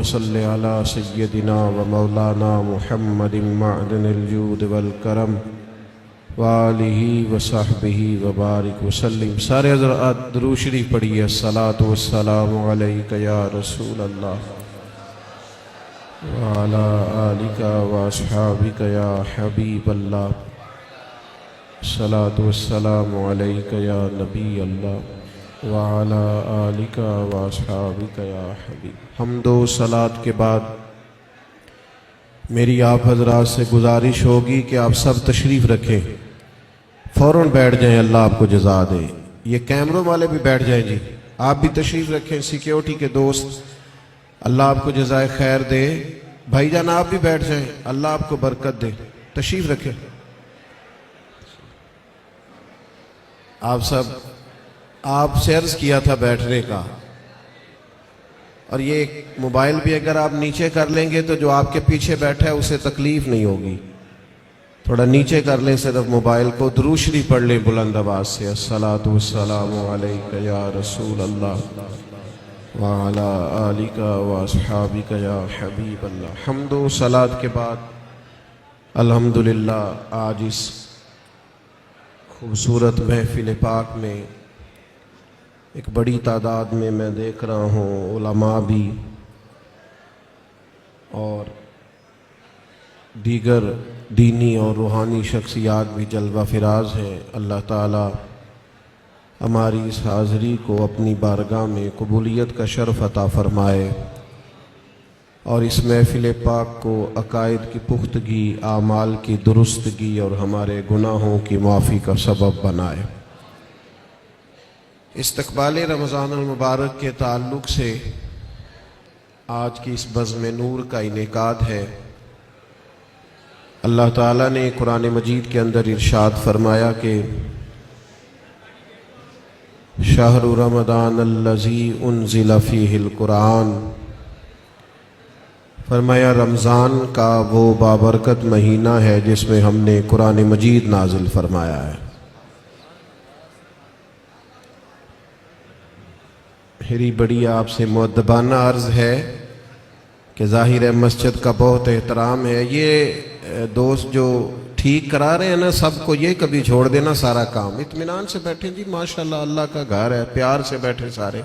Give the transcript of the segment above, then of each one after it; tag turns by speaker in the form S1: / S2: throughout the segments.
S1: صل علی سیدنا و مولانا محمد معدن الجود والکرم وآلہ وصحبہ وبارک وسلم۔ سارے حضرات درود شریف پڑھیے۔ الصلاۃ والسلام علیک یا رسول اللہ وعلی آلک واصحابک یا حبیب اللہ۔ الصلاۃ والسلام علیک یا نبی اللہ وعلی آلک واصحابک یا حبیب۔ حمد و صلاۃ کے بعد میری آپ حضرات سے گزارش ہوگی کہ آپ سب تشریف رکھیں، فوراً بیٹھ جائیں، اللہ آپ کو جزا دے۔ یہ کیمروں والے بھی بیٹھ جائیں جی، آپ بھی تشریف رکھیں، سیکیورٹی کے دوست، اللہ آپ کو جزائے خیر دے۔ بھائی جان آپ بھی بیٹھ جائیں، اللہ آپ کو برکت دے، تشریف رکھیں۔ آپ سے عرض کیا تھا بیٹھنے کا، اور یہ موبائل بھی اگر آپ نیچے کر لیں گے تو جو آپ کے پیچھے بیٹھا ہے اسے تکلیف نہیں ہوگی، تھوڑا نیچے کر لیں صرف موبائل کو۔ درود شریف پڑھ لیں بلند آواز سے۔ الصلاۃ والسلام علیک یا رسول اللہ وعلی آلک واصحابک یا حبیب اللہ۔ حمد و صلاۃ کے بعد الحمدللہ آج اس خوبصورت محفل پاک میں ایک بڑی تعداد میں دیکھ رہا ہوں علماء بھی اور دیگر دینی اور روحانی شخصیات بھی جلوہ فراز ہیں۔ اللہ تعالی ہماری اس حاضری کو اپنی بارگاہ میں قبولیت کا شرف عطا فرمائے اور اس محفل پاک کو عقائد کی پختگی، اعمال کی درستگی اور ہمارے گناہوں کی معافی کا سبب بنائے۔ استقبال رمضان المبارک کے تعلق سے آج کی اس بزم نور کا انعقاد ہے۔ اللہ تعالیٰ نے قرآن مجید کے اندر ارشاد فرمایا کہ شہر رمضان الذی انزل فیہ القرآن، فرمایا رمضان کا وہ بابرکت مہینہ ہے جس میں ہم نے قرآن مجید نازل فرمایا ہے۔ میری بڑی آپ سے مؤدبانہ عرض ہے کہ ظاہر ہے مسجد کا بہت احترام ہے، یہ دوست جو ٹھیک کرا رہے ہیں نا سب کو یہ کبھی چھوڑ دینا سارا کام، اطمینان سے بیٹھیں جی، ماشاءاللہ اللہ کا گھر ہے، پیار سے بیٹھیں سارے،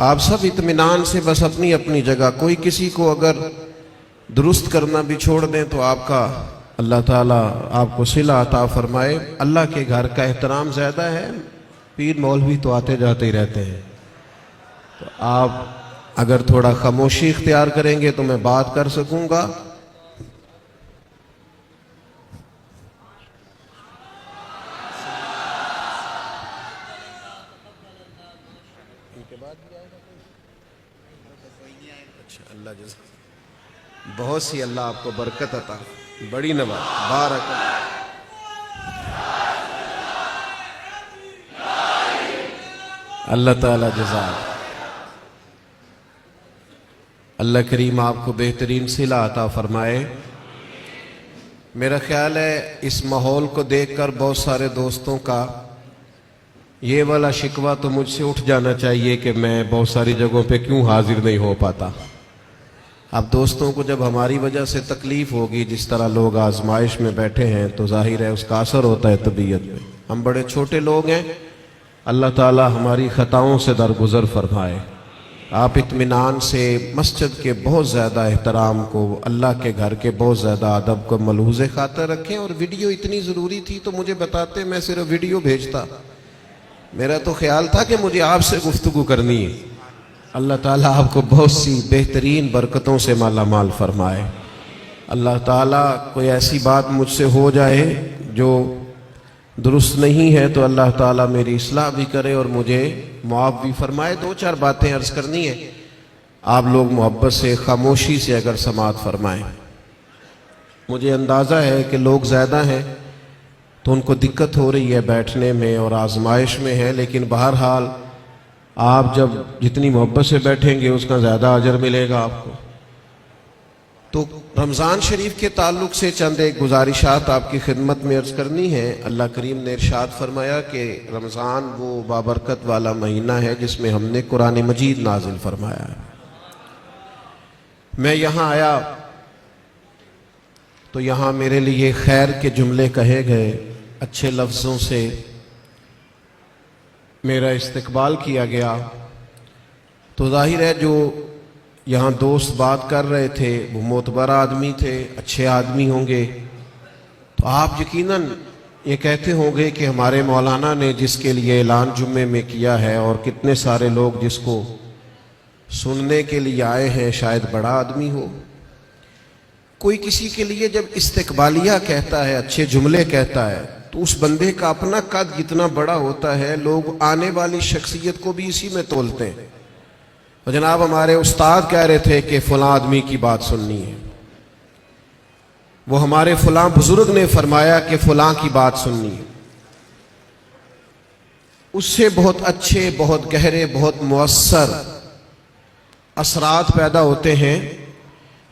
S1: آپ سب اطمینان سے بس اپنی اپنی جگہ، کوئی کسی کو اگر درست کرنا بھی چھوڑ دیں تو آپ کا اللہ تعالیٰ آپ کو صلہ عطا فرمائے۔ اللہ کے گھر کا احترام زیادہ ہے، پیر مولوی تو آتے جاتے ہی رہتے ہیں، تو آپ اگر تھوڑا خاموشی اختیار کریں گے تو میں بات کر سکوں گا۔ اللہ جزاک بہت سی، اللہ آپ کو برکت عطا، بڑی نواز، بارک اللہ تعالی جزاک۔ اللہ کریم آپ کو بہترین صلہ عطا فرمائے۔ میرا خیال ہے اس ماحول کو دیکھ کر بہت سارے دوستوں کا یہ والا شکوہ تو مجھ سے اٹھ جانا چاہیے کہ میں بہت ساری جگہوں پہ کیوں حاضر نہیں ہو پاتا۔ اب دوستوں کو جب ہماری وجہ سے تکلیف ہوگی، جس طرح لوگ آزمائش میں بیٹھے ہیں، تو ظاہر ہے اس کا اثر ہوتا ہے طبیعت میں۔ ہم بڑے چھوٹے لوگ ہیں، اللہ تعالی ہماری خطاؤں سے درگزر فرمائے۔ آپ اطمینان سے مسجد کے بہت زیادہ احترام کو، اللہ کے گھر کے بہت زیادہ ادب کو ملحوظ خاطر رکھیں، اور ویڈیو اتنی ضروری تھی تو مجھے بتاتے، میں صرف ویڈیو بھیجتا۔ میرا تو خیال تھا کہ مجھے آپ سے گفتگو کرنی ہے۔ اللہ تعالیٰ آپ کو بہت سی بہترین برکتوں سے مالا مال فرمائے۔ اللہ تعالیٰ کوئی ایسی بات مجھ سے ہو جائے جو درست نہیں ہے تو اللہ تعالیٰ میری اصلاح بھی کرے اور مجھے معاف بھی فرمائے۔ دو چار باتیں عرض کرنی ہے، آپ لوگ محبت سے، خاموشی سے اگر سماعت فرمائیں۔ مجھے اندازہ ہے کہ لوگ زیادہ ہیں تو ان کو دقت ہو رہی ہے بیٹھنے میں اور آزمائش میں ہے، لیکن بہرحال آپ جب جتنی محبت سے بیٹھیں گے اس کا زیادہ اجر ملے گا آپ کو۔ تو رمضان شریف کے تعلق سے چند ایک گزارشات آپ کی خدمت میں عرض کرنی ہے۔ اللہ کریم نے ارشاد فرمایا کہ رمضان وہ بابرکت والا مہینہ ہے جس میں ہم نے قرآن مجید نازل فرمایا ہے۔ میں یہاں آیا تو یہاں میرے لیے خیر کے جملے کہے گئے، اچھے لفظوں سے میرا استقبال کیا گیا۔ تو ظاہر ہے جو یہاں دوست بات کر رہے تھے وہ معتبر آدمی تھے، اچھے آدمی ہوں گے، تو آپ یقیناً یہ کہتے ہوں گے کہ ہمارے مولانا نے جس کے لیے اعلان جمعے میں کیا ہے اور کتنے سارے لوگ جس کو سننے کے لیے آئے ہیں شاید بڑا آدمی ہو۔ کوئی کسی کے لیے جب استقبالیہ کہتا ہے، اچھے جملے کہتا ہے، تو اس بندے کا اپنا قد جتنا بڑا ہوتا ہے لوگ آنے والی شخصیت کو بھی اسی میں تولتے ہیں۔ اور جناب ہمارے استاد کہہ رہے تھے کہ فلاں آدمی کی بات سننی ہے، وہ ہمارے فلاں بزرگ نے فرمایا کہ فلاں کی بات سننی ہے، اس سے بہت اچھے، بہت گہرے، بہت مؤثر اثرات پیدا ہوتے ہیں۔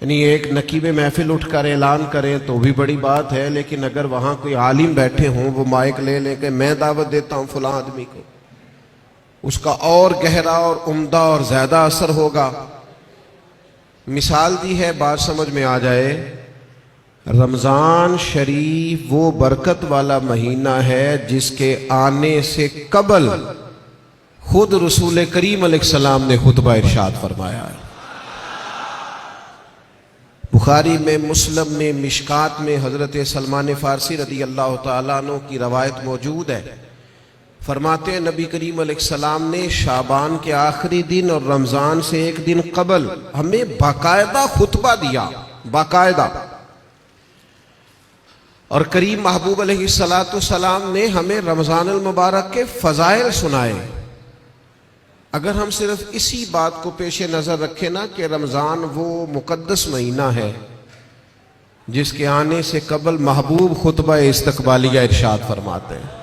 S1: یعنی ایک نقیب محفل اٹھ کر اعلان کریں تو بھی بڑی بات ہے، لیکن اگر وہاں کوئی عالم بیٹھے ہوں وہ مائک لے لے کے میں دعوت دیتا ہوں فلاں آدمی کو، اس کا اور گہرا اور عمدہ اور زیادہ اثر ہوگا۔ مثال دی ہے، بات سمجھ میں آ جائے۔ رمضان شریف وہ برکت والا مہینہ ہے جس کے آنے سے قبل خود رسول کریم علیہ السلام نے خطبہ ارشاد فرمایا ہے۔ بخاری میں، مسلم میں، مشکات میں حضرت سلمان فارسی رضی اللہ تعالیٰ عنہ کی روایت موجود ہے۔ فرماتے ہیں نبی کریم علیہ السلام نے شعبان کے آخری دن اور رمضان سے ایک دن قبل ہمیں باقاعدہ خطبہ دیا، باقاعدہ۔ اور کریم محبوب علیہ السلام نے ہمیں رمضان المبارک کے فضائل سنائے۔ اگر ہم صرف اسی بات کو پیش نظر رکھیں نا کہ رمضان وہ مقدس مہینہ ہے جس کے آنے سے قبل محبوب خطبہ استقبالیہ ارشاد فرماتے ہیں،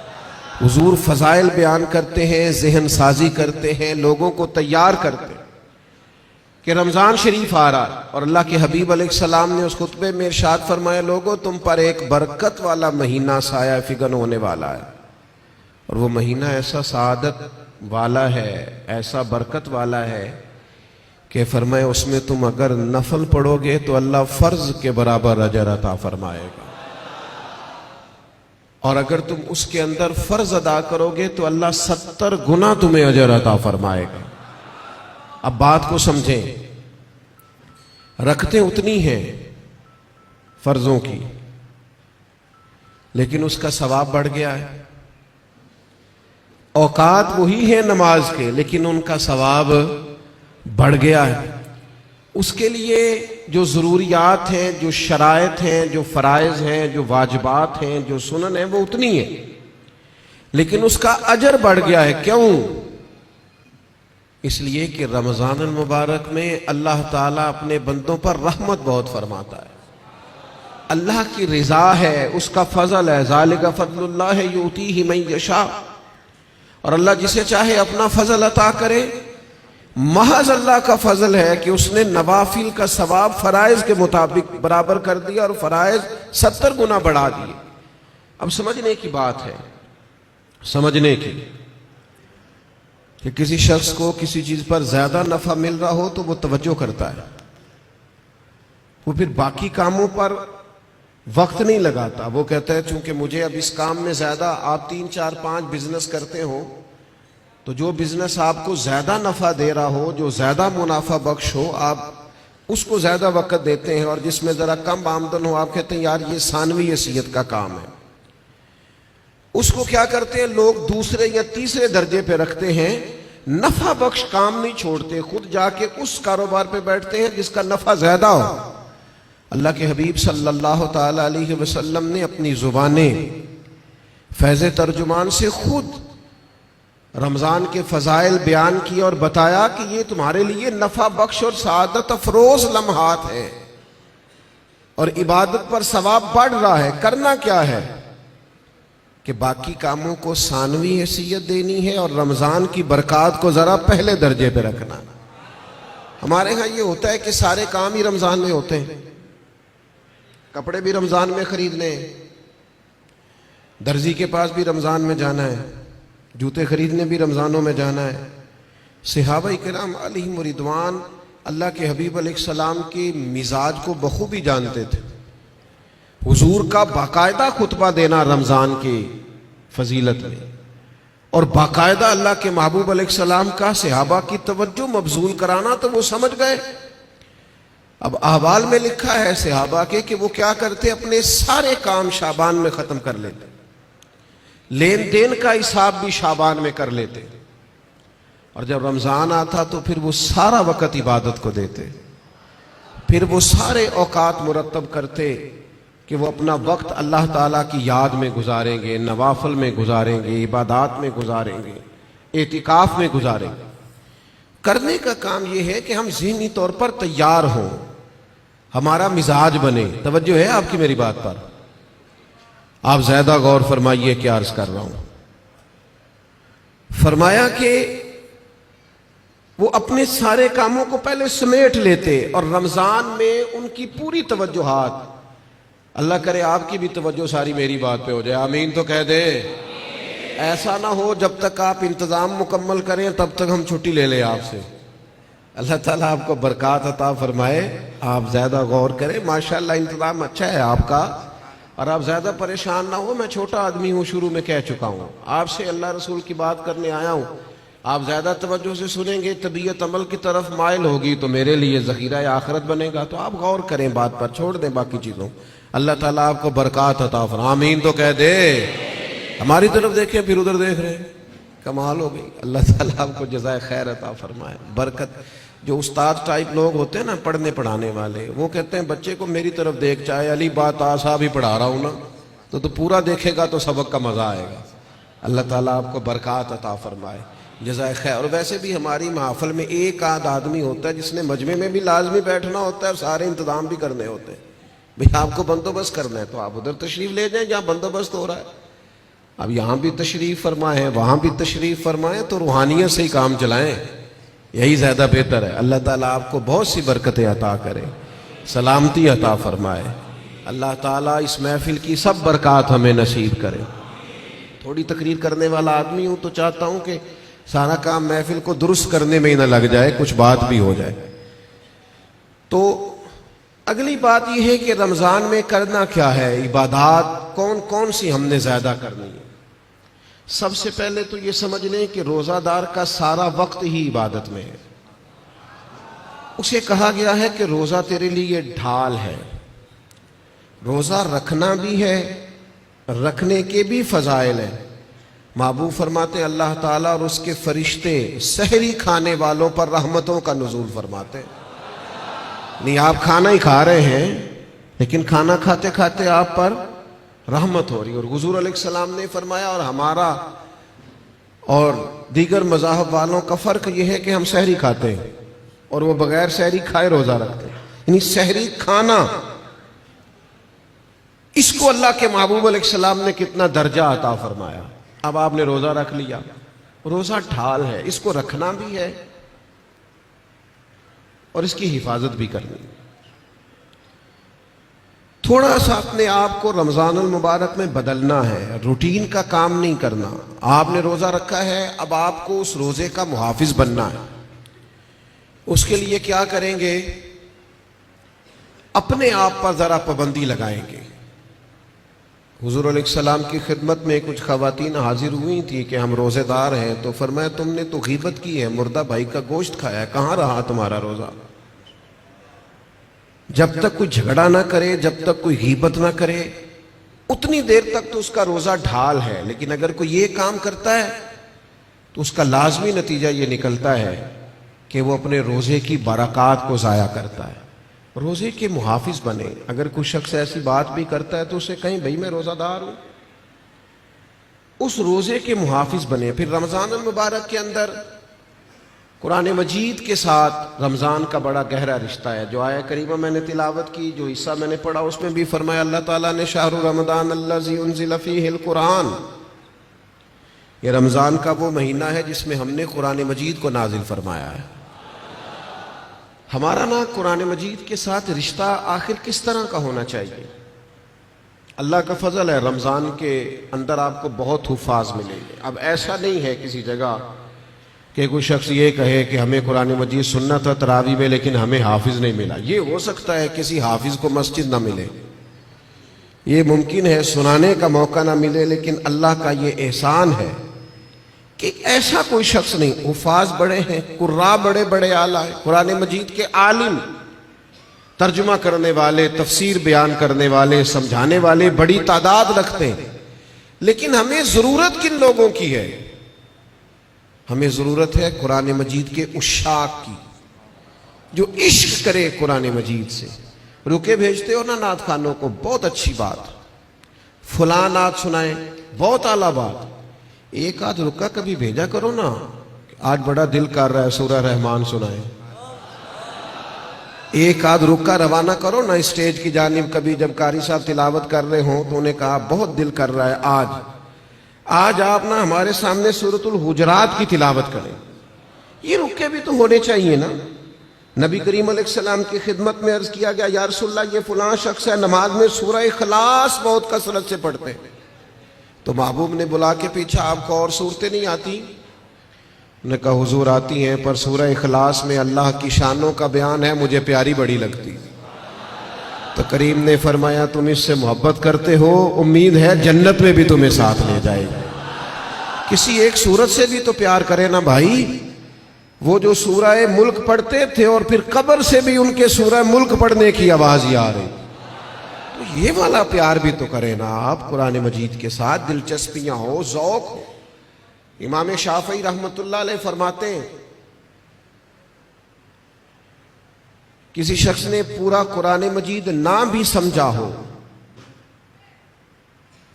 S1: حضور فضائل بیان کرتے ہیں، ذہن سازی کرتے ہیں، لوگوں کو تیار کرتے ہیں کہ رمضان شریف آ رہا ہے۔ اور اللہ کے حبیب علیہ السلام نے اس خطبے میں ارشاد فرمایا، لوگوں تم پر ایک برکت والا مہینہ سایہ فگن ہونے والا ہے، اور وہ مہینہ ایسا سعادت والا ہے، ایسا برکت والا ہے کہ فرمایا اس میں تم اگر نفل پڑھو گے تو اللہ فرض کے برابر اجر عطا فرمائے گا، اور اگر تم اس کے اندر فرض ادا کرو گے تو اللہ 70 گنا تمہیں اجر عطا فرمائے گا۔ اب بات کو سمجھیں، رکھتے اتنی ہیں فرضوں کی، لیکن اس کا ثواب بڑھ گیا ہے۔ اوقات وہی ہیں نماز کے، لیکن ان کا ثواب بڑھ گیا ہے۔ اس کے لیے جو ضروریات ہیں، جو شرائط ہیں، جو فرائض ہیں، جو واجبات ہیں، جو سنن ہیں، وہ اتنی ہیں، لیکن اس کا اجر بڑھ گیا ہے۔ کیوں؟ اس لیے کہ رمضان المبارک میں اللہ تعالیٰ اپنے بندوں پر رحمت بہت فرماتا ہے، اللہ کی رضا ہے، اس کا فضل ہے۔ ذالک فضل اللہ یؤتیہ من یشاء، اور اللہ جسے چاہے اپنا فضل عطا کرے۔ محض اللہ کا فضل ہے کہ اس نے نوافل کا ثواب فرائض کے مطابق برابر کر دیا اور فرائض 70 گنا بڑھا دیے۔ اب سمجھنے کی بات ہے، سمجھنے کی، کہ کسی شخص کو کسی چیز پر زیادہ نفع مل رہا ہو تو وہ توجہ کرتا ہے، وہ پھر باقی کاموں پر وقت نہیں لگاتا۔ وہ کہتا ہے چونکہ مجھے اب اس کام میں زیادہ، آپ 3 4 5 بزنس کرتے ہو تو جو بزنس آپ کو زیادہ نفع دے رہا ہو، جو زیادہ منافع بخش ہو، آپ اس کو زیادہ وقت دیتے ہیں، اور جس میں ذرا کم آمدن ہو آپ کہتے ہیں یار یہ ثانوی حیثیت کا کام ہے۔ اس کو کیا کرتے ہیں لوگ دوسرے یا تیسرے درجے پہ رکھتے ہیں، نفع بخش کام نہیں چھوڑتے، خود جا کے اس کاروبار پہ بیٹھتے ہیں جس کا نفع زیادہ ہو۔ اللہ کے حبیب صلی اللہ تعالی علیہ وسلم نے اپنی زبانیں فیض ترجمان سے خود رمضان کے فضائل بیان کیے اور بتایا کہ یہ تمہارے لیے نفع بخش اور سعادت افروز لمحات ہیں، اور عبادت پر ثواب بڑھ رہا ہے۔ کرنا کیا ہے کہ باقی کاموں کو ثانوی حیثیت دینی ہے اور رمضان کی برکات کو ذرا پہلے درجے پہ رکھنا۔ ہمارے ہاں یہ ہوتا ہے کہ سارے کام ہی رمضان میں ہوتے ہیں، کپڑے بھی رمضان میں خرید لیں، درزی کے پاس بھی رمضان میں جانا ہے، جوتے خریدنے بھی رمضانوں میں جانا ہے۔ صحابہ کرام علیہم رضوان اللہ کے حبیب علیہ السلام کی مزاج کو بخوبی جانتے تھے. حضور کا باقاعدہ خطبہ دینا رمضان کی فضیلت میں، اور باقاعدہ اللہ کے محبوب علیہ السلام کا صحابہ کی توجہ مبذول کرانا، تو وہ سمجھ گئے. اب احوال میں لکھا ہے صحابہ کے کہ وہ کیا کرتے، اپنے سارے کام شعبان میں ختم کر لیتے، لین دین کا حساب بھی شعبان میں کر لیتے، اور جب رمضان آتا تو پھر وہ سارا وقت عبادت کو دیتے. پھر وہ سارے اوقات مرتب کرتے کہ وہ اپنا وقت اللہ تعالیٰ کی یاد میں گزاریں گے، نوافل میں گزاریں گے، عبادات میں گزاریں گے، اعتکاف میں گزاریں گے. کرنے کا کام یہ ہے کہ ہم ذہنی طور پر تیار ہوں، ہمارا مزاج بنے. توجہ ہے آپ کی میری بات پر؟ آپ زیادہ غور فرمائیے کیا عرض کر رہا ہوں. فرمایا کہ وہ اپنے سارے کاموں کو پہلے سمیٹ لیتے، اور رمضان میں ان کی پوری توجہات، اللہ کرے آپ کی بھی توجہ ساری میری بات پہ ہو جائے، آمین تو کہہ دے. ایسا نہ ہو جب تک آپ انتظام مکمل کریں تب تک ہم چھٹی لے لیں آپ سے. اللہ تعالیٰ آپ کو برکات عطا فرمائے. آپ زیادہ غور کریں، ماشاءاللہ انتظام اچھا ہے آپ کا، اور آپ زیادہ پریشان نہ ہو. میں چھوٹا آدمی ہوں، شروع میں کہہ چکا ہوں، آپ سے اللہ رسول کی بات کرنے آیا ہوں. آپ زیادہ توجہ سے سنیں گے، طبیعت عمل کی طرف مائل ہوگی تو میرے لیے ذخیرہ آخرت بنے گا. تو آپ غور کریں بات پر، چھوڑ دیں باقی چیزوں. اللہ تعالیٰ آپ کو برکات عطا فرمائے، آمین تو کہہ دے. ہماری طرف دیکھیں پھر ادھر دیکھ رہے ہیں، کمال ہو گئی. اللہ تعالیٰ آپ کو جزائے خیر عطا فرمائے، برکت. جو استاد ٹائپ لوگ ہوتے ہیں نا، پڑھنے پڑھانے والے، وہ کہتے ہیں بچے کو میری طرف دیکھ، چاہے علی بات آسا بھی پڑھا رہا ہوں نا تو پورا دیکھے گا تو سبق کا مزہ آئے گا. اللہ تعالیٰ آپ کو برکات عطا فرمائے، جزائے خیر. اور ویسے بھی ہماری محفل میں ایک آدھ آدمی ہوتا ہے جس نے مجمع میں بھی لازمی بیٹھنا ہوتا ہے اور سارے انتظام بھی کرنے ہوتے ہیں. بھئی آپ کو بندوبست کرنا ہے تو آپ ادھر تشریف لے جائیں جہاں بندوبست ہو رہا ہے. اب یہاں بھی تشریف فرمائیں، وہاں بھی تشریف فرمائیں، تو روحانیت سے ہی کام چلائیں، یہی زیادہ بہتر ہے. اللہ تعالیٰ آپ کو بہت سی برکتیں عطا کرے، سلامتی عطا فرمائے. اللہ تعالیٰ اس محفل کی سب برکات ہمیں نصیب کرے. تھوڑی تقریر کرنے والا آدمی ہوں تو چاہتا ہوں کہ سارا کام محفل کو درست کرنے میں ہی نہ لگ جائے، کچھ بات بھی ہو جائے. تو اگلی بات یہ ہے کہ رمضان میں کرنا کیا ہے، عبادات کون کون سی ہم نے زیادہ کرنی ہے. سب سے پہلے تو یہ سمجھ لیں کہ روزہ دار کا سارا وقت ہی عبادت میں ہے. اسے کہا گیا ہے کہ روزہ تیرے لیے ڈھال ہے. روزہ رکھنا بھی ہے، رکھنے کے بھی فضائل ہیں. محبوب فرماتے اللہ تعالیٰ اور اس کے فرشتے سحری کھانے والوں پر رحمتوں کا نزول فرماتے. نہیں آپ کھانا ہی کھا رہے ہیں لیکن کھانا کھاتے کھاتے آپ پر رحمت ہو رہی. اور حضور علیہ السلام نے فرمایا، اور ہمارا اور دیگر مذاہب والوں کا فرق یہ ہے کہ ہم سحری کھاتے ہیں اور وہ بغیر سحری کھائے روزہ رکھتے ہیں. یعنی سحری کھانا، اس کو اللہ کے محبوب علیہ السلام نے کتنا درجہ عطا فرمایا. اب آپ نے روزہ رکھ لیا، روزہ ڈھال ہے، اس کو رکھنا بھی ہے اور اس کی حفاظت بھی کرنی. تھوڑا سا اپنے آپ کو رمضان المبارک میں بدلنا ہے، روٹین کا کام نہیں کرنا. آپ نے روزہ رکھا ہے، اب آپ کو اس روزے کا محافظ بننا ہے. اس کے لیے کیا کریں گے؟ اپنے آپ پر ذرا پابندی لگائیں گے. حضور علیہ السلام کی خدمت میں کچھ خواتین حاضر ہوئی تھی کہ ہم روزے دار ہیں، تو فرمایا تم نے تو غیبت کی ہے، مردہ بھائی کا گوشت کھایا ہے، کہاں رہا تمہارا روزہ؟ جب تک کوئی جھگڑا نہ کرے، جب تک کوئی غیبت نہ کرے، اتنی دیر تک تو اس کا روزہ ڈھال ہے. لیکن اگر کوئی یہ کام کرتا ہے تو اس کا لازمی نتیجہ یہ نکلتا ہے کہ وہ اپنے روزے کی برکات کو ضائع کرتا ہے. روزے کے محافظ بنے. اگر کوئی شخص ایسی بات بھی کرتا ہے تو اسے کہیں بھئی میں روزہ دار ہوں، اس روزے کے محافظ بنے. پھر رمضان المبارک کے اندر قرآن مجید کے ساتھ رمضان کا بڑا گہرا رشتہ ہے. جو آیہ کریمہ میں نے تلاوت کی، جو حصہ میں نے پڑھا، اس میں بھی فرمایا اللہ تعالیٰ نے شہر رمضان الذی انزل فیہ القرآن، یہ رمضان کا وہ مہینہ ہے جس میں ہم نے قرآن مجید کو نازل فرمایا ہے. ہمارا نا قرآن مجید کے ساتھ رشتہ آخر کس طرح کا ہونا چاہیے؟ اللہ کا فضل ہے، رمضان کے اندر آپ کو بہت حفاظ ملیں گے. اب ایسا نہیں ہے کسی جگہ کہ کوئی شخص یہ کہے کہ ہمیں قرآن مجید سننا تھا تراویح میں لیکن ہمیں حافظ نہیں ملا. یہ ہو سکتا ہے کسی حافظ کو مسجد نہ ملے، یہ ممکن ہے سنانے کا موقع نہ ملے، لیکن اللہ کا یہ احسان ہے کہ ایسا کوئی شخص نہیں. حفاظ بڑے ہیں، قراء بڑے بڑے اعلیٰ ہیں، قرآن مجید کے عالم، ترجمہ کرنے والے، تفسیر بیان کرنے والے، سمجھانے والے بڑی تعداد رکھتے ہیں. لیکن ہمیں ضرورت کن لوگوں کی ہے؟ ہمیں ضرورت ہے قرآن مجید کے عشاق کی، جو عشق کرے قرآن مجید سے. رکے بھیجتے ہو نا نعت خانوں کو، بہت اچھی بات، فلاں نعت سنائیں، بہت اعلیٰ بات. ایک آدھ رکا کبھی بھیجا کرو نا، آج بڑا دل کر رہا ہے سورہ رحمان سنائیں. ایک آدھ رکا روانہ کرو نا اسٹیج کی جانب. کبھی جب قاری صاحب تلاوت کر رہے ہوں تو انہیں کہا بہت دل کر رہا ہے آج آپ نا ہمارے سامنے سورۃ الحجرات کی تلاوت کریں. یہ رکے بھی تو ہونے چاہیے نا. نبی کریم علیہ السلام کی خدمت میں عرض کیا گیا، یا رسول اللہ یہ فلاں شخص ہے نماز میں سورہ اخلاص بہت کثرت سے پڑھتے ہیں. تو محبوب نے بلا کے پوچھا آپ کو اور صورتیں نہیں آتی؟ انہوں نے کہا حضور آتی ہیں، پر سورہ اخلاص میں اللہ کی شانوں کا بیان ہے، مجھے پیاری بڑی لگتی. تو کریم نے فرمایا تم اس سے محبت کرتے ہو، امید ہے جنت میں بھی تمہیں ساتھ لے جائے گا. کسی ایک سورت سے بھی تو پیار کرے نا بھائی. وہ جو سورہ ملک پڑھتے تھے اور پھر قبر سے بھی ان کے سورہ ملک پڑھنے کی آواز ہی آ رہی، تو یہ والا پیار بھی تو کرے نا آپ. قرآن مجید کے ساتھ دلچسپیاں ہو، ذوق ہو. امام شافعی رحمۃ اللہ علیہ فرماتے ہیں کسی شخص نے پورا قرآن مجید نہ بھی سمجھا ہو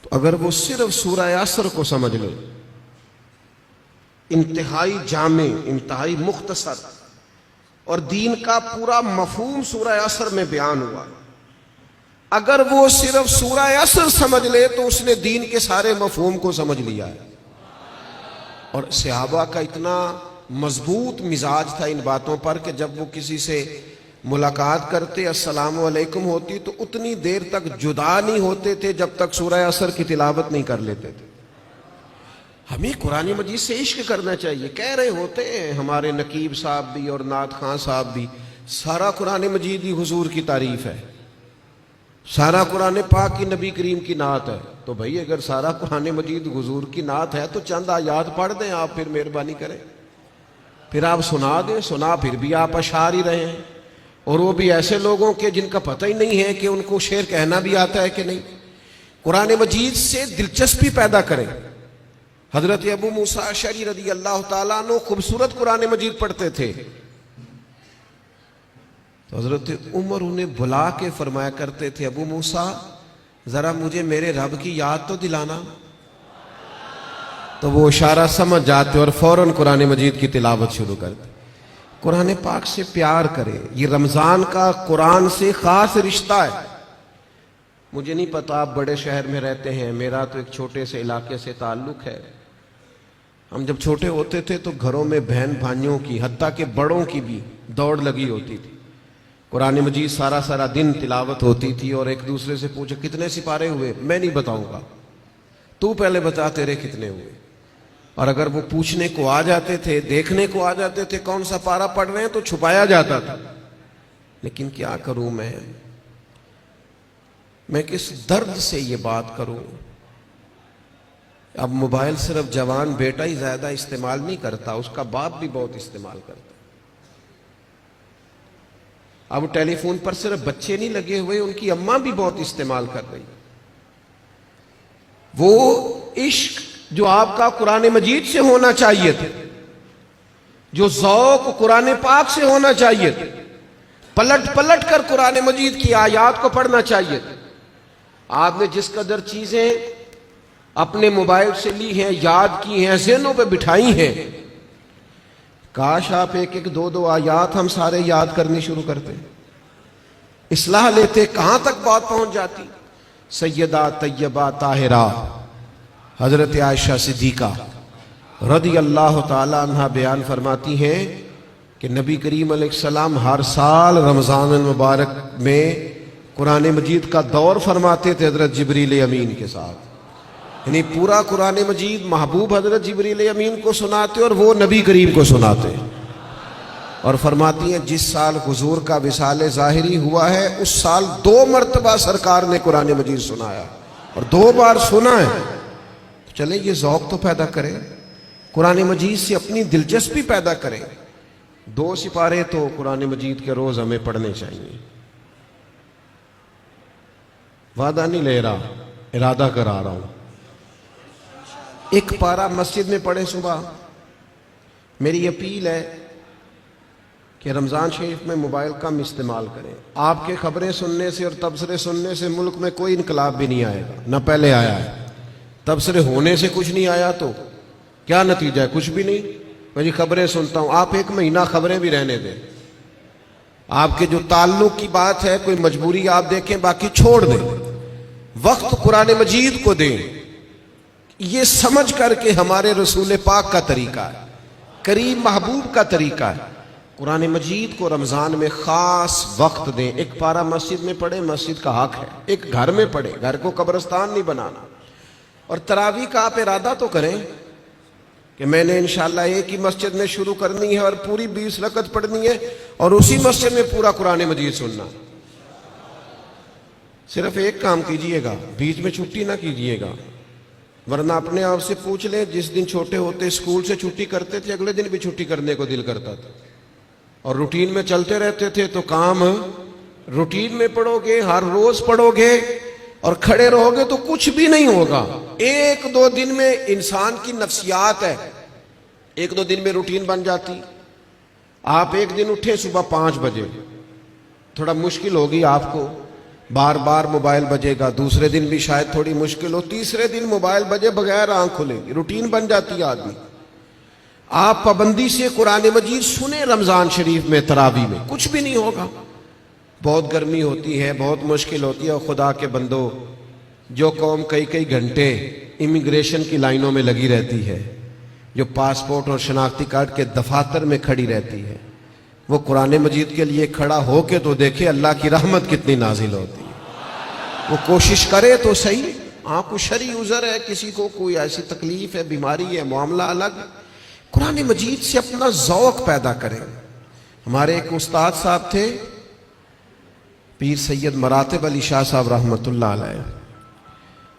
S1: تو اگر وہ صرف سورہ عصر کو سمجھ لے، انتہائی جامع، انتہائی مختصر، اور دین کا پورا مفہوم سورہ عصر میں بیان ہوا، اگر وہ صرف سورہ عصر سمجھ لے تو اس نے دین کے سارے مفہوم کو سمجھ لیا ہے. اور صحابہ کا اتنا مضبوط مزاج تھا ان باتوں پر کہ جب وہ کسی سے ملاقات کرتے، السلام علیکم ہوتی، تو اتنی دیر تک جدا نہیں ہوتے تھے جب تک سورہ عصر کی تلاوت نہیں کر لیتے تھے. ہمیں قرآن مجید سے عشق کرنا چاہیے. کہہ رہے ہوتے ہیں ہمارے نقیب صاحب بھی اور نعت خان صاحب بھی، سارا قرآن مجید ہی حضور کی تعریف ہے، سارا قرآن پاک کی نبی کریم کی نعت ہے. تو بھائی اگر سارا قرآن مجید حضور کی نعت ہے تو چند آیات پڑھ دیں آپ، پھر مہربانی کریں، پھر آپ سنا دیں. سنا پھر بھی آپ اشعار ہی رہے ہیں، اور وہ بھی ایسے لوگوں کے جن کا پتہ ہی نہیں ہے کہ ان کو شعر کہنا بھی آتا ہے کہ نہیں. قرآن مجید سے دلچسپی پیدا کریں. حضرت ابو موسیٰ اشعری رضی اللہ تعالیٰ عنہ خوبصورت قرآن مجید پڑھتے تھے. تو حضرت عمر انہیں بلا کے فرمایا کرتے تھے ابو موسیٰ ذرا مجھے میرے رب کی یاد تو دلانا. تو وہ اشارہ سمجھ جاتے اور فوراً قرآن مجید کی تلاوت شروع کرتے. قرآن پاک سے پیار کریں. یہ رمضان کا قرآن سے خاص رشتہ ہے. مجھے نہیں پتا آپ بڑے شہر میں رہتے ہیں، میرا تو ایک چھوٹے سے علاقے سے تعلق ہے. ہم جب چھوٹے ہوتے تھے تو گھروں میں بہن بھائیوں کی، حتیٰ کہ بڑوں کی بھی دوڑ لگی ہوتی تھی. قرآن مجید سارا سارا دن تلاوت ہوتی تھی، اور ایک دوسرے سے پوچھے کتنے سپارے ہوئے، میں نہیں بتاؤں گا، تو پہلے بتا تیرے کتنے ہوئے. اور اگر وہ پوچھنے کو آ جاتے تھے، دیکھنے کو آ جاتے تھے کون سا پارا پڑھ رہے ہیں، تو چھپایا جاتا تھا. لیکن کیا کروں میں کس درد سے یہ بات کروں. اب موبائل صرف جوان بیٹا ہی زیادہ استعمال نہیں کرتا، اس کا باپ بھی بہت استعمال کرتا. اب ٹیلی فون پر صرف بچے نہیں لگے ہوئے، ان کی اماں بھی بہت استعمال کر رہی. وہ عشق جو آپ کا قرآن مجید سے ہونا چاہیے تھا، جو ذوق قرآن پاک سے ہونا چاہیے تھا، پلٹ پلٹ کر قرآن مجید کی آیات کو پڑھنا چاہیے تھا. آپ نے جس قدر چیزیں اپنے موبائل سے لی ہیں، یاد کی ہیں، ذہنوں پہ بٹھائی ہیں، کاش آپ ایک ایک دو دو آیات ہم سارے یاد کرنی شروع کرتے، اصلاح لیتے. کہاں تک بات پہنچ جاتی. سیدہ طیبہ طاہرہ حضرت عائشہ صدیقہ رضی اللہ تعالی عنہ بیان فرماتی ہیں کہ نبی کریم علیہ السلام ہر سال رمضان المبارک میں قرآن مجید کا دور فرماتے تھے حضرت جبریل امین کے ساتھ. یعنی پورا قرآن مجید محبوب حضرت جبریل امین کو سناتے اور وہ نبی کریم کو سناتے، اور فرماتی ہیں جس سال حضور کا وصال ظاہری ہوا ہے اس سال 2 مرتبہ سرکار نے قرآن مجید سنایا، اور 2 بار سنا ہے۔ چلے یہ ذوق تو پیدا کریں، قرآن مجید سے اپنی دلچسپی پیدا کریں۔ 2 سپارے تو قرآن مجید کے روز ہمیں پڑھنے چاہیے۔ وعدہ نہیں لے رہا، ارادہ کرا رہا ہوں، 1 پارہ مسجد میں پڑھیں صبح۔ میری اپیل ہے کہ رمضان شریف میں موبائل کم استعمال کریں۔ آپ کے خبریں سننے سے اور تبصرے سننے سے ملک میں کوئی انقلاب بھی نہیں آئے گا، نہ پہلے آیا ہے۔ تبصرے ہونے سے کچھ نہیں آیا تو کیا نتیجہ ہے؟ کچھ بھی نہیں۔ میں جی خبریں سنتا ہوں، آپ 1 مہینہ خبریں بھی رہنے دیں۔ آپ کے جو تعلق کی بات ہے، کوئی مجبوری آپ دیکھیں، باقی چھوڑ دیں۔ وقت قرآن مجید کو دیں، یہ سمجھ کر کہ ہمارے رسول پاک کا طریقہ ہے، کریم محبوب کا طریقہ ہے۔ قرآن مجید کو رمضان میں خاص وقت دیں۔ 1 پارہ مسجد میں پڑھیں، مسجد کا حق ہے۔ 1 گھر میں پڑھیں، گھر کو قبرستان نہیں بنانا۔ اور تراویح کا آپ ارادہ تو کریں کہ میں نے انشاءاللہ ایک ہی مسجد میں شروع کرنی ہے اور پوری 20 رکعت پڑھنی ہے، اور اسی مسجد میں پورا قرآن مجید سننا۔ صرف ایک کام کیجئے گا، بیچ میں چھٹی نہ کیجئے گا، ورنہ اپنے آپ سے پوچھ لیں، جس دن چھوٹے ہوتے اسکول سے چھٹی کرتے تھے اگلے دن بھی چھٹی کرنے کو دل کرتا تھا، اور روٹین میں چلتے رہتے تھے۔ تو کام روٹین میں پڑھو گے، ہر روز پڑھو گے اور کھڑے رہو گے تو کچھ بھی نہیں ہوگا۔ 1-2 دن میں انسان کی نفسیات ہے، 1-2 دن میں روٹین بن جاتی۔ آپ ایک دن اٹھیں صبح 5 بجے، تھوڑا مشکل ہوگی آپ کو، بار بار موبائل بجے گا، دوسرے دن بھی شاید تھوڑی مشکل ہو، تیسرے دن موبائل بجے بغیر آنکھ کھلے گی، روٹین بن جاتی ہے آدمی۔ آپ پابندی سے قرآن مجید سنیں رمضان شریف میں، تراویح میں، کچھ بھی نہیں ہوگا۔ بہت گرمی ہوتی ہے، بہت مشکل ہوتی ہے، اور خدا کے بندو، جو قوم کئی گھنٹے امیگریشن کی لائنوں میں لگی رہتی ہے، جو پاسپورٹ اور شناختی کارڈ کے دفاتر میں کھڑی رہتی ہے، وہ قرآن مجید کے لیے کھڑا ہو کے تو دیکھے اللہ کی رحمت کتنی نازل ہوتی ہے۔ وہ کوشش کرے تو صحیح۔ ہاں کوئی شرعی عذر ہے، کسی کو کوئی ایسی تکلیف ہے، بیماری ہے، معاملہ الگ، قرآن مجید سے اپنا ذوق پیدا کریں۔ ہمارے ایک استاد صاحب تھے، پیر سید مراتب علی شاہ صاحب رحمۃ اللہ علیہ،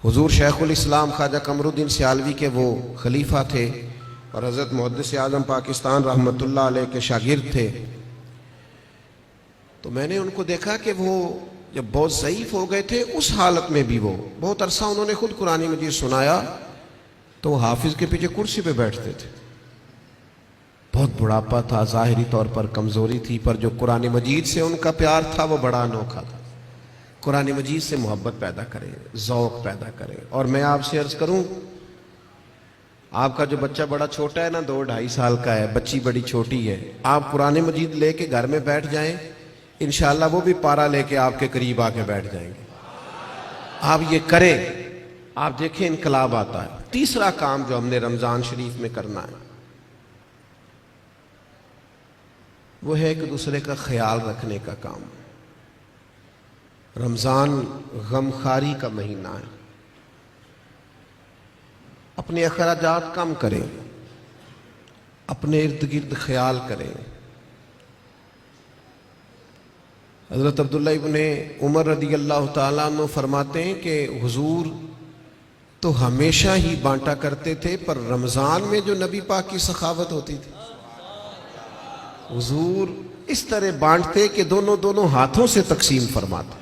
S1: حضور شیخ الاسلام خواجہ قمر الدین سیالوی کے وہ خلیفہ تھے، اور حضرت محدث اعظم پاکستان رحمۃ اللہ علیہ کے شاگرد تھے۔ تو میں نے ان کو دیکھا کہ وہ جب بہت ضعیف ہو گئے تھے، اس حالت میں بھی وہ بہت عرصہ انہوں نے خود قرآن مجید سنایا، تو حافظ کے پیچھے کرسی پہ بیٹھتے تھے۔ بہت بڑھاپا تھا، ظاہری طور پر کمزوری تھی، پر جو قرآن مجید سے ان کا پیار تھا وہ بڑا انوکھا تھا۔ قرآن مجید سے محبت پیدا کریں، ذوق پیدا کریں۔ اور میں آپ سے عرض کروں، آپ کا جو بچہ بڑا چھوٹا ہے نا، 2-2.5 سال کا ہے، بچی بڑی چھوٹی ہے، آپ قرآن مجید لے کے گھر میں بیٹھ جائیں، انشاءاللہ وہ بھی پارہ لے کے آپ کے قریب آ کے بیٹھ جائیں گے۔ آپ یہ کریں، آپ دیکھیں انقلاب آتا ہے۔ تیسرا کام جو ہم نے رمضان شریف میں کرنا ہے، وہ ہے ایک دوسرے کا خیال رکھنے کا کام۔ رمضان غمخواری کا مہینہ ہے، اپنے اخراجات کم کریں، اپنے ارد گرد خیال کریں۔ حضرت عبداللہ ابن عمر رضی اللہ تعالیٰ عنہ فرماتے ہیں کہ حضور تو ہمیشہ ہی بانٹا کرتے تھے، پر رمضان میں جو نبی پاک کی سخاوت ہوتی تھی، حضور اس طرح بانٹتے کہ دونوں ہاتھوں سے تقسیم فرماتے۔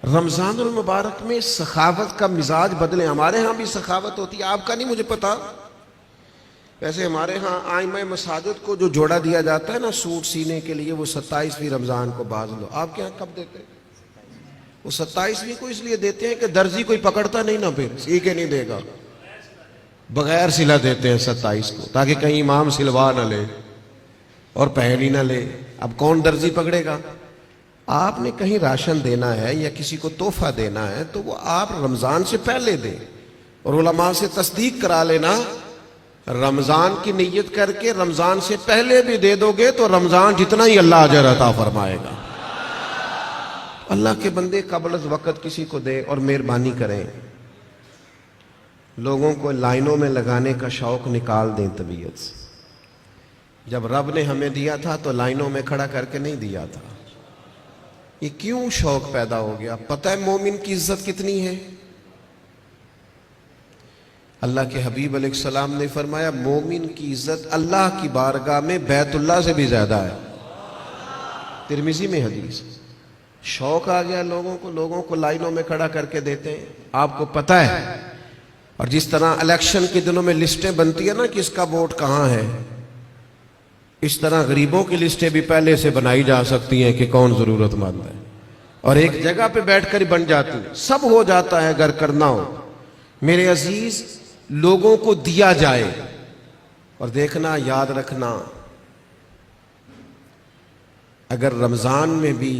S1: رمضان المبارک میں سخاوت کا مزاج بدلیں۔ ہمارے ہاں بھی سخاوت ہوتی ہے، آپ کا نہیں مجھے پتا، ویسے ہمارے ہاں آئمہ مساجد کو جو جوڑا دیا جاتا ہے نا سوٹ سینے کے لیے، وہ 27ویں رمضان کو باز لو۔ آپ کے ہاں کب دیتے ہیں؟ وہ 27ویں کو اس لیے دیتے ہیں کہ درزی کوئی پکڑتا نہیں نا، پھر سی کے نہیں دے گا، بغیر سلا دیتے ہیں 27 کو، تاکہ کہیں امام سلوا نہ لے اور پہن ہی نہ لے۔ اب کون درزی پکڑے گا؟ آپ نے کہیں راشن دینا ہے یا کسی کو تحفہ دینا ہے تو وہ آپ رمضان سے پہلے دیں، اور علماء سے تصدیق کرا لینا، رمضان کی نیت کر کے رمضان سے پہلے بھی دے دو گے تو رمضان جتنا ہی اللہ اجر عطا فرمائے گا۔ اللہ کے بندے قبل از وقت کسی کو دے اور مہربانی کریں۔ لوگوں کو لائنوں میں لگانے کا شوق نکال دیں طبیعت سے. جب رب نے ہمیں دیا تھا تو لائنوں میں کھڑا کر کے نہیں دیا تھا. یہ کیوں شوق پیدا ہو گیا؟ پتہ ہے مومن کی عزت کتنی ہے؟ اللہ کے حبیب علیہ السلام نے فرمایا مومن کی عزت اللہ کی بارگاہ میں بیت اللہ سے بھی زیادہ ہے. ترمذی میں حدیث. شوق آ گیا لوگوں کو لائنوں میں کھڑا کر کے دیتے ہیں. آپ کو پتہ ہے، اور جس طرح الیکشن کے دنوں میں لسٹیں بنتی ہیں نا کس کا ووٹ کہاں ہے، اس طرح غریبوں کی لسٹیں بھی پہلے سے بنائی جا سکتی ہیں کہ کون ضرورت مند ہے، اور ایک جگہ پہ بیٹھ کر ہی بن جاتی ہیں. سب ہو جاتا ہے اگر کرنا ہو. میرے عزیز، لوگوں کو دیا جائے. اور دیکھنا، یاد رکھنا، اگر رمضان میں بھی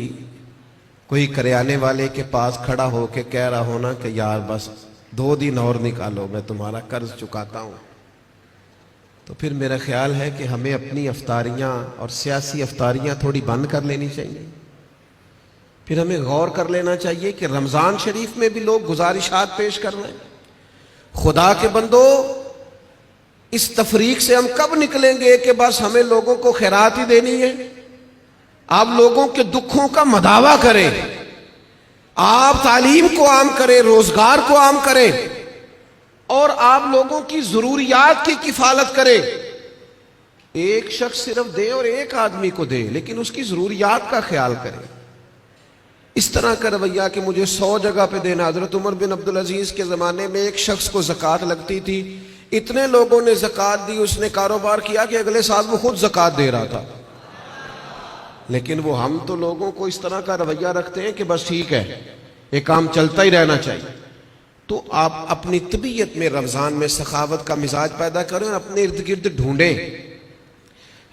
S1: کوئی کریانے والے کے پاس کھڑا ہو کے کہہ رہا ہونا کہ یار بس 2 دن اور نکالو میں تمہارا قرض چکاتا ہوں، تو پھر میرا خیال ہے کہ ہمیں اپنی افطاریاں اور سیاسی افطاریاں تھوڑی بند کر لینی چاہیے. پھر ہمیں غور کر لینا چاہیے کہ رمضان شریف میں بھی لوگ گزارشات پیش کر رہے ہیں. خدا کے بندو، اس تفریق سے ہم کب نکلیں گے کہ بس ہمیں لوگوں کو خیرات ہی دینی ہے؟ آپ لوگوں کے دکھوں کا مداوع کریں، آپ تعلیم کو عام کریں، روزگار کو عام کریں، اور آپ لوگوں کی ضروریات کی کفالت کریں. ایک شخص صرف دے اور ایک آدمی کو دے، لیکن اس کی ضروریات کا خیال کریں. اس طرح کا رویہ کہ مجھے 100 جگہ پہ دینا. حضرت عمر بن عبدالعزیز کے زمانے میں ایک شخص کو زکوٰۃ لگتی تھی، اتنے لوگوں نے زکوٰۃ دی، اس نے کاروبار کیا کہ اگلے سال وہ خود زکوٰۃ دے رہا تھا. لیکن وہ ہم تو لوگوں کو اس طرح کا رویہ رکھتے ہیں کہ بس ٹھیک ہے، یہ کام چلتا ہی رہنا چاہیے. تو آپ اپنی طبیعت میں رمضان میں سخاوت کا مزاج پیدا کریں اور اپنے ارد گرد ڈھونڈیں.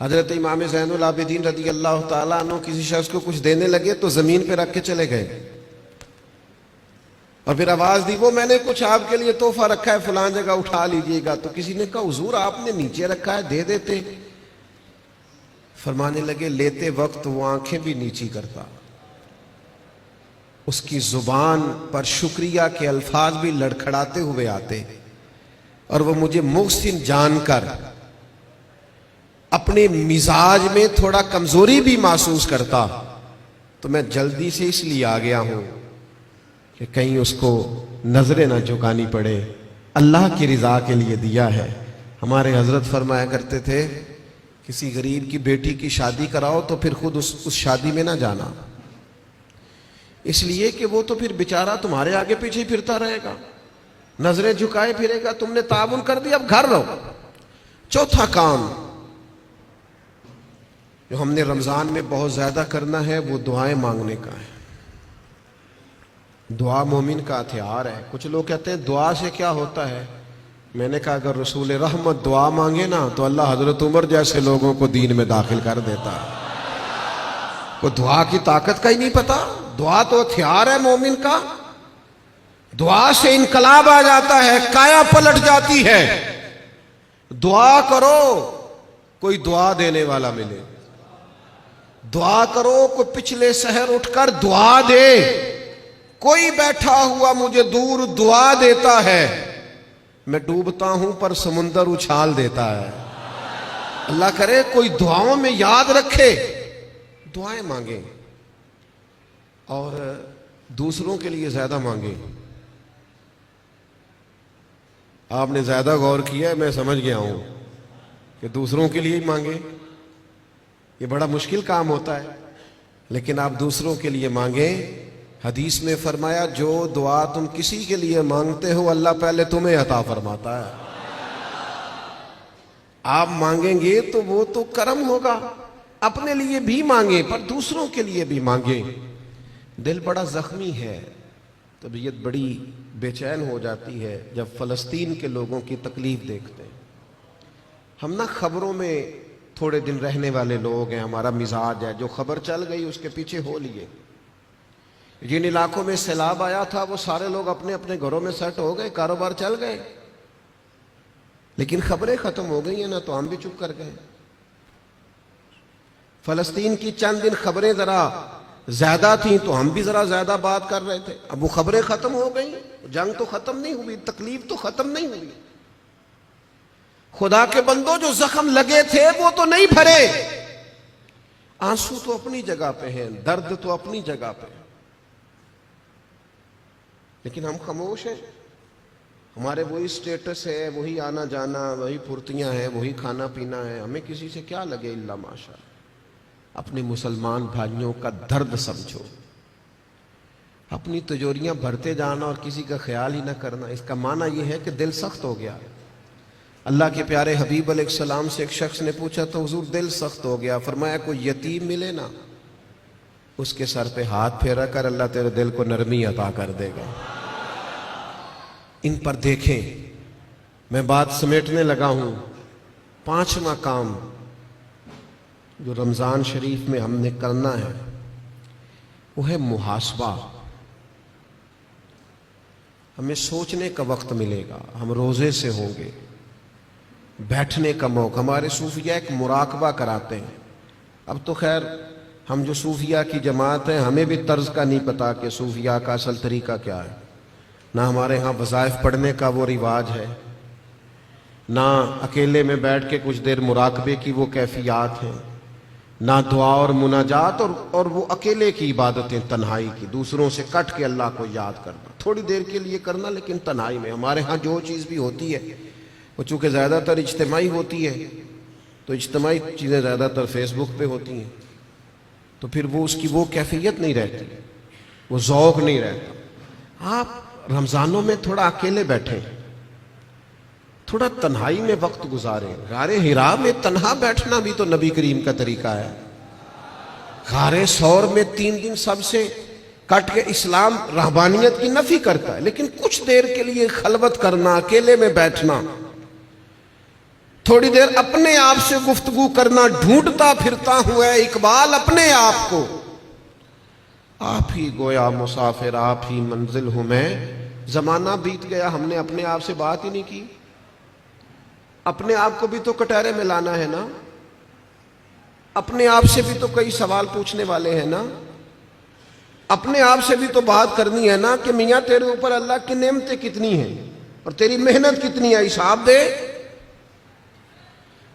S1: حضرت امام زین العابدین رضی اللہ تعالیٰ عنہ کسی شخص کو کچھ دینے لگے تو زمین پہ رکھ کے چلے گئے، اور پھر آواز دی وہ میں نے کچھ آپ کے لیے تحفہ رکھا ہے فلان جگہ اٹھا لیجئے گا. تو کسی نے کہا حضور آپ نے نیچے رکھا ہے، دے دیتے. فرمانے لگے لیتے وقت وہ آنکھیں بھی نیچی کرتا، اس کی زبان پر شکریہ کے الفاظ بھی لڑکھڑاتے ہوئے آتے، اور وہ مجھے محسن جان کر اپنے مزاج میں تھوڑا کمزوری بھی محسوس کرتا. تو میں جلدی سے اس لیے آ گیا ہوں کہ کہیں اس کو نظریں نہ جھکانی پڑے، اللہ کی رضا کے لیے دیا ہے. ہمارے حضرت فرمایا کرتے تھے کسی غریب کی بیٹی کی شادی کراؤ تو پھر خود اس شادی میں نہ جانا، اس لیے کہ وہ تو پھر بیچارہ تمہارے آگے پیچھے پھرتا رہے گا، نظریں جھکائے پھرے گا. تم نے تعاون کر دیا، اب گھر رہو. چوتھا کام جو ہم نے رمضان میں بہت زیادہ کرنا ہے وہ دعائیں مانگنے کا ہے. دعا مومن کا ہتھیار ہے. کچھ لوگ کہتے ہیں دعا سے کیا ہوتا ہے؟ میں نے کہا اگر رسول رحمت دعا مانگے نا تو اللہ حضرت عمر جیسے لوگوں کو دین میں داخل کر دیتا ہے. وہ دعا کی طاقت کا ہی نہیں پتا. دعا تو ہتھیار ہے مومن کا. دعا سے انقلاب آ جاتا ہے، کایا پلٹ جاتی ہے. دعا کرو کوئی دعا دینے والا ملے، دعا کرو کوئی پچھلے سحر اٹھ کر دعا دے. کوئی بیٹھا ہوا مجھے دور دعا دیتا ہے، میں ڈوبتا ہوں پر سمندر اچھال دیتا ہے. اللہ کرے کوئی دعاؤں میں یاد رکھے. دعائیں مانگیں اور دوسروں کے لیے زیادہ مانگیں. آپ نے زیادہ غور کیا ہے، میں سمجھ گیا ہوں کہ دوسروں کے لیے ہی مانگیں. یہ بڑا مشکل کام ہوتا ہے، لیکن آپ دوسروں کے لیے مانگیں. حدیث میں فرمایا جو دعا تم کسی کے لیے مانگتے ہو اللہ پہلے تمہیں عطا فرماتا ہے. آپ مانگیں گے تو وہ تو کرم ہوگا. اپنے لیے بھی مانگیں پر دوسروں کے لیے بھی مانگیں. دل بڑا زخمی ہے، طبیعت بڑی بے چین ہو جاتی ہے جب فلسطین کے لوگوں کی تکلیف دیکھتے ہیں. ہم نا خبروں میں تھوڑے دن رہنے والے لوگ ہیں، ہمارا مزاج ہے جو خبر چل گئی اس کے پیچھے ہو لیے. جن علاقوں میں سیلاب آیا تھا وہ سارے لوگ اپنے اپنے گھروں میں سیٹ ہو گئے، کاروبار چل گئے، لیکن خبریں ختم ہو گئی ہیں نا تو ہم بھی چپ کر گئے. فلسطین کی چند دن خبریں ذرا زیادہ تھیں تو ہم بھی ذرا زیادہ بات کر رہے تھے. اب وہ خبریں ختم ہو گئیں، جنگ تو ختم نہیں ہوئی، تکلیف تو ختم نہیں ہوئی، خدا کے بندوں جو زخم لگے تھے وہ تو نہیں بھرے، آنسو تو اپنی جگہ پہ ہیں، درد تو اپنی جگہ پہ، لیکن ہم خاموش ہیں۔ ہمارے وہی سٹیٹس ہے، وہی آنا جانا، وہی پھرتیاں ہیں، وہی کھانا پینا ہے، ہمیں کسی سے کیا لگے الا ماشاء۔ اپنے مسلمان بھائیوں کا درد سمجھو، اپنی تجوریاں بھرتے جانا اور کسی کا خیال ہی نہ کرنا، اس کا معنی یہ ہے کہ دل سخت ہو گیا۔ اللہ کے پیارے حبیب علیہ السلام سے ایک شخص نے پوچھا تو حضور دل سخت ہو گیا، فرمایا کوئی یتیم ملے نا، اس کے سر پہ ہاتھ پھیرا کر، اللہ تیرے دل کو نرمی عطا کر دے گا۔ ان پر دیکھیں، میں بات سمیٹنے لگا ہوں۔ پانچواں کام جو رمضان شریف میں ہم نے کرنا ہے وہ ہے محاسبہ۔ ہمیں سوچنے کا وقت ملے گا، ہم روزے سے ہوں گے، بیٹھنے کا موقع۔ ہمارے صوفیہ ایک مراقبہ کراتے ہیں۔ اب تو خیر ہم جو صوفیہ کی جماعت ہیں ہمیں بھی طرز کا نہیں پتا کہ صوفیہ کا اصل طریقہ کیا ہے، نہ ہمارے ہاں وظائف پڑھنے کا وہ رواج ہے، نہ اکیلے میں بیٹھ کے کچھ دیر مراقبے کی وہ کیفیات ہیں، نہ دعا اور مناجات اور وہ اکیلے کی عبادتیں تنہائی کی، دوسروں سے کٹ کے اللہ کو یاد کرنا، تھوڑی دیر کے لیے کرنا لیکن تنہائی میں۔ ہمارے ہاں جو چیز بھی ہوتی ہے وہ چونکہ زیادہ تر اجتماعی ہوتی ہے، تو اجتماعی چیزیں زیادہ تر فیس بک پہ ہوتی ہیں، تو پھر وہ اس کی وہ کیفیت نہیں رہتی، وہ ذوق نہیں رہتا۔ آپ رمضانوں میں تھوڑا اکیلے بیٹھیں، تھوڑا تنہائی میں وقت گزاریں۔ غار حرا میں تنہا بیٹھنا بھی تو نبی کریم کا طریقہ ہے۔ غار ثور میں 3 دن سب سے کٹ کے اسلام رہبانیت کی نفی کرتا ہے، لیکن کچھ دیر کے لیے خلوت کرنا، اکیلے میں بیٹھنا، تھوڑی دیر اپنے آپ سے گفتگو کرنا، ڈھونڈتا پھرتا ہوا ہے اقبال اپنے آپ کو، آپ ہی گویا مسافر، آپ ہی منزل ہوں میں۔ زمانہ بیت گیا، ہم نے اپنے آپ سے بات ہی نہیں کی۔ اپنے آپ کو بھی تو کٹہرے میں لانا ہے نا، اپنے آپ سے بھی تو کئی سوال پوچھنے والے ہیں نا، اپنے آپ سے بھی تو بات کرنی ہے نا کہ میاں تیرے اوپر اللہ کی نعمتیں کتنی ہیں اور تیری محنت کتنی ہے، حساب دے۔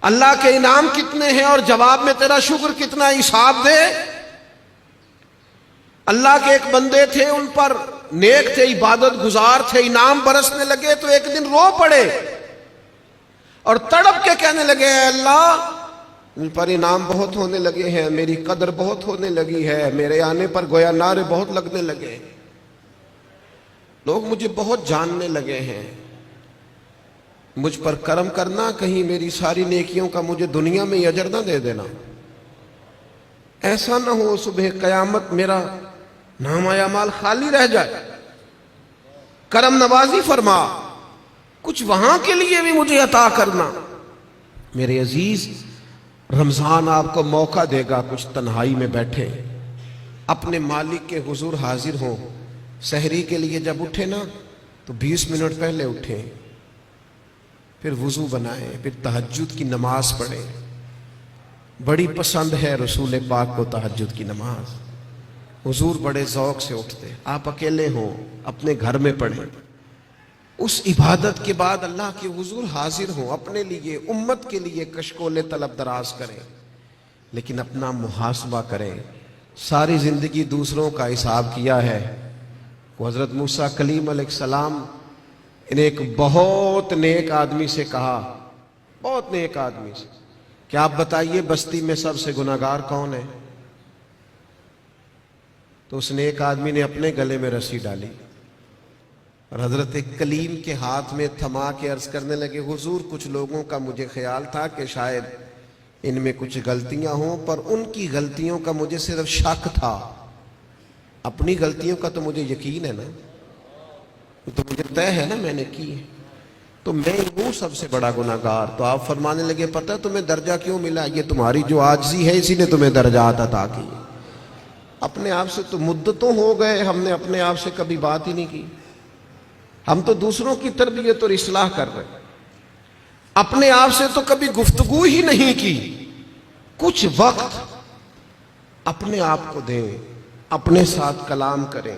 S1: اللہ کے انعام کتنے ہیں اور جواب میں تیرا شکر کتنا ہے، حساب دے۔ اللہ کے ایک بندے تھے، ان پر نیک تھے، عبادت گزار تھے، انعام برسنے لگے تو ایک دن رو پڑے اور تڑپ کے کہنے لگے اے اللہ، ان پر انعام بہت ہونے لگے ہیں، میری قدر بہت ہونے لگی ہے، میرے آنے پر گویا نعرے بہت لگنے لگے، لوگ مجھے بہت جاننے لگے ہیں، مجھ پر کرم کرنا، کہیں میری ساری نیکیوں کا مجھے دنیا میں اجر نہ دے دینا، ایسا نہ ہو صبح قیامت میرا نامہ اعمال خالی رہ جائے، کرم نوازی فرما، کچھ وہاں کے لیے بھی مجھے عطا کرنا۔ میرے عزیز، رمضان آپ کو موقع دے گا کچھ تنہائی میں بیٹھے، اپنے مالک کے حضور حاضر ہوں۔ سحری کے لیے جب اٹھے نا تو 20 منٹ پہلے اٹھیں، پھر وضو بنائیں، پھر تہجد کی نماز پڑھیں۔ بڑی پسند ہے رسول پاک کو تہجد کی نماز، حضور بڑے ذوق سے اٹھتے۔ آپ اکیلے ہوں اپنے گھر میں پڑھیں، اس عبادت کے بعد اللہ کے حضور حاضر ہوں، اپنے لیے امت کے لیے کشکول طلب دراز کریں، لیکن اپنا محاسبہ کریں۔ ساری زندگی دوسروں کا حساب کیا ہے۔ وہ حضرت موسیٰ کلیم علیہ السلام نے ایک بہت نیک آدمی سے کہا، بہت نیک آدمی سے، کہ آپ بتائیے بستی میں سب سے گناہگار کون ہے؟ تو اس نیک آدمی نے اپنے گلے میں رسی ڈالی اور حضرت کلیم کے ہاتھ میں تھما کے عرض کرنے لگے، حضور کچھ لوگوں کا مجھے خیال تھا کہ شاید ان میں کچھ غلطیاں ہوں، پر ان کی غلطیوں کا مجھے صرف شک تھا، اپنی غلطیوں کا تو مجھے یقین ہے نا، تو مجھے طے ہے نا میں نے کی ہے، تو میں ہوں سب سے بڑا گناہگار۔ تو آپ فرمانے لگے پتہ تمہیں درجہ کیوں ملا؟ یہ تمہاری جو عاجزی ہے اسی نے تمہیں درجات عطا کی۔ اپنے آپ سے تو مدتوں ہو گئے ہم نے اپنے آپ سے کبھی بات ہی نہیں کی، ہم تو دوسروں کی تربیت اور اصلاح کر رہے ہیں، اپنے آپ سے تو کبھی گفتگو ہی نہیں کی۔ کچھ وقت اپنے آپ کو دیں، اپنے ساتھ کلام کریں،